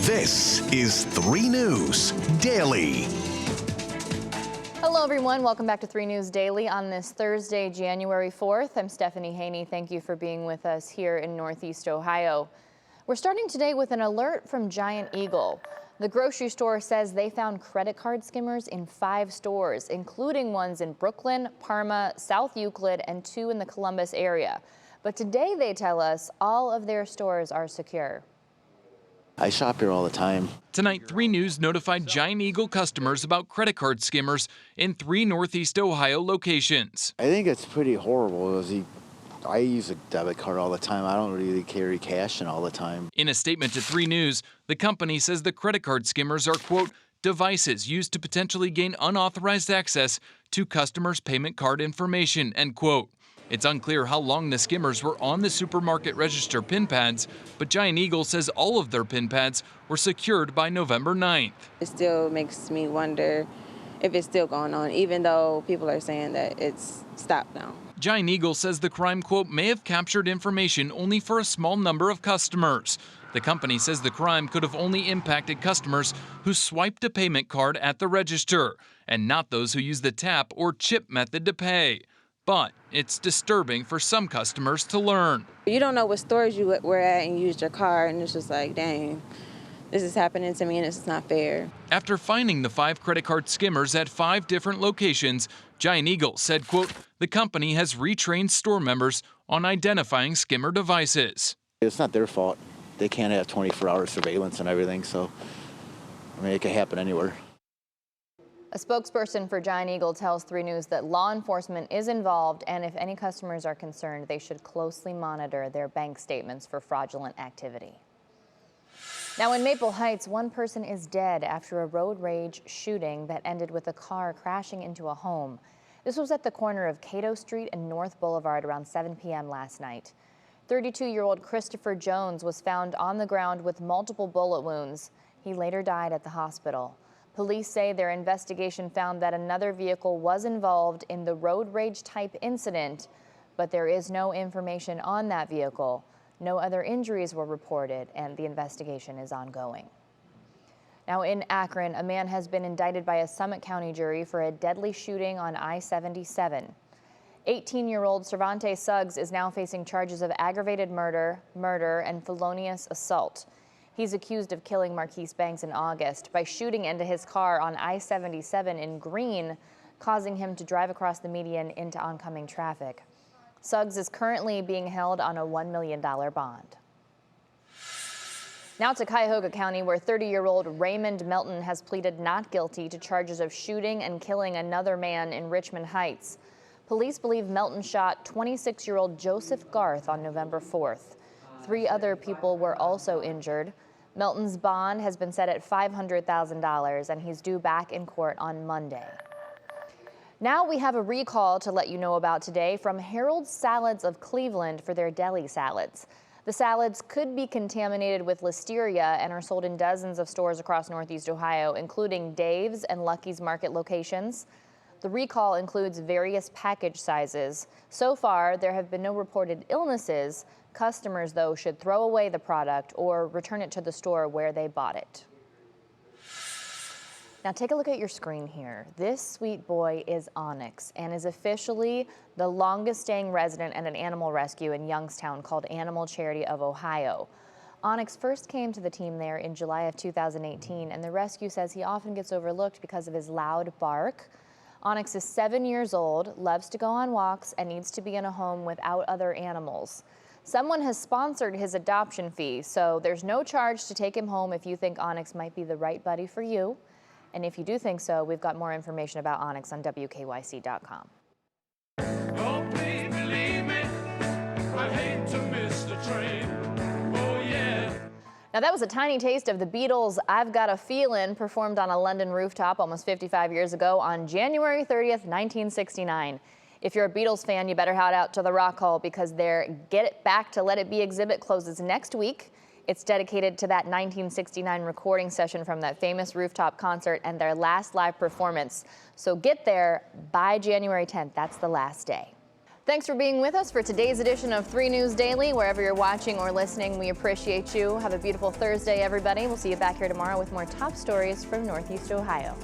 This is 3 News Daily. Hello, everyone. Welcome back to 3 News Daily on this Thursday, January 4th. I'm Stephanie Haney. Thank you for being with us here in Northeast Ohio. We're starting today with an alert from Giant Eagle. The grocery store says they found credit card skimmers in 5 stores, including ones in Brooklyn, Parma, South Euclid, and 2 in the Columbus area. But today they tell us all of their stores are secure. I shop here all the time. Tonight, 3 News notified Giant Eagle customers about credit card skimmers in 3 Northeast Ohio locations. I think it's pretty horrible. I use a debit card all the time. I don't really carry cash in all the time. In a statement to 3 News, the company says the credit card skimmers are, quote, devices used to potentially gain unauthorized access to customers' payment card information, end quote. It's unclear how long the skimmers were on the supermarket register pin pads, but Giant Eagle says all of their pin pads were secured by November 9th. It still makes me wonder if it's still going on, even though people are saying that it's stopped now. Giant Eagle says the crime, quote, may have captured information only for a small number of customers. The company says the crime could have only impacted customers who swiped a payment card at the register, and not those who used the tap or chip method to pay. But it's disturbing for some customers to learn. You don't know what stores you were at and used your card, and it's just like, dang, this is happening to me and it's not fair. After finding the 5 credit card skimmers at 5 different locations, Giant Eagle said, quote, the company has retrained store members on identifying skimmer devices. It's not their fault. They can't have 24-hour surveillance and everything, so I mean, it can happen anywhere. A spokesperson for Giant Eagle tells 3 News that law enforcement is involved, and if any customers are concerned, they should closely monitor their bank statements for fraudulent activity. Now in Maple Heights, 1 person is dead after a road rage shooting that ended with a car crashing into a home. This was at the corner of Cato Street and North Boulevard around 7 p.m. last night. 32-year-old Christopher Jones was found on the ground with multiple bullet wounds. He later died at the hospital. Police say their investigation found that another vehicle was involved in the road rage type incident, but there is no information on that vehicle. No other injuries were reported, and the investigation is ongoing. Now in Akron, a man has been indicted by a Summit County jury for a deadly shooting on I-77. 18-year-old Cervantes Suggs is now facing charges of aggravated murder, and felonious assault. He's accused of killing Marquise Banks in August by shooting into his car on I-77 in Greene, causing him to drive across the median into oncoming traffic. Suggs is currently being held on a $1 million bond. Now to Cuyahoga County, where 30-year-old Raymond Melton has pleaded not guilty to charges of shooting and killing another man in Richmond Heights. Police believe Melton shot 26-year-old Joseph Garth on November 4th. 3 other people were also injured. Melton's bond has been set at $500,000, and he's due back in court on Monday. Now we have a recall to let you know about today from Harold's Salads of Cleveland for their deli salads. The salads could be contaminated with listeria and are sold in dozens of stores across Northeast Ohio, including Dave's and Lucky's Market locations. The recall includes various package sizes. So far, there have been no reported illnesses. Customers, though, should throw away the product or return it to the store where they bought it. Now take a look at your screen here. This sweet boy is Onyx and is officially the longest staying resident at an animal rescue in Youngstown called Animal Charity of Ohio. Onyx first came to the team there in July of 2018, and the rescue says he often gets overlooked because of his loud bark. Onyx is 7 years old, loves to go on walks, and needs to be in a home without other animals. Someone has sponsored his adoption fee, so there's no charge to take him home if you think Onyx might be the right buddy for you. And if you do think so, we've got more information about Onyx on WKYC.com. Oh, please believe me, I hate to miss the train. Oh, yeah. Now that was a tiny taste of the Beatles' I've Got a Feelin', performed on a London rooftop almost 55 years ago on January 30th, 1969. If you're a Beatles fan, you better head out to the Rock Hall because their Get It Back to Let It Be exhibit closes next week. It's dedicated to that 1969 recording session from that famous rooftop concert and their last live performance. So get there by January 10th. That's the last day. Thanks for being with us for today's edition of 3 News Daily. Wherever you're watching or listening, we appreciate you. Have a beautiful Thursday, everybody. We'll see you back here tomorrow with more top stories from Northeast Ohio.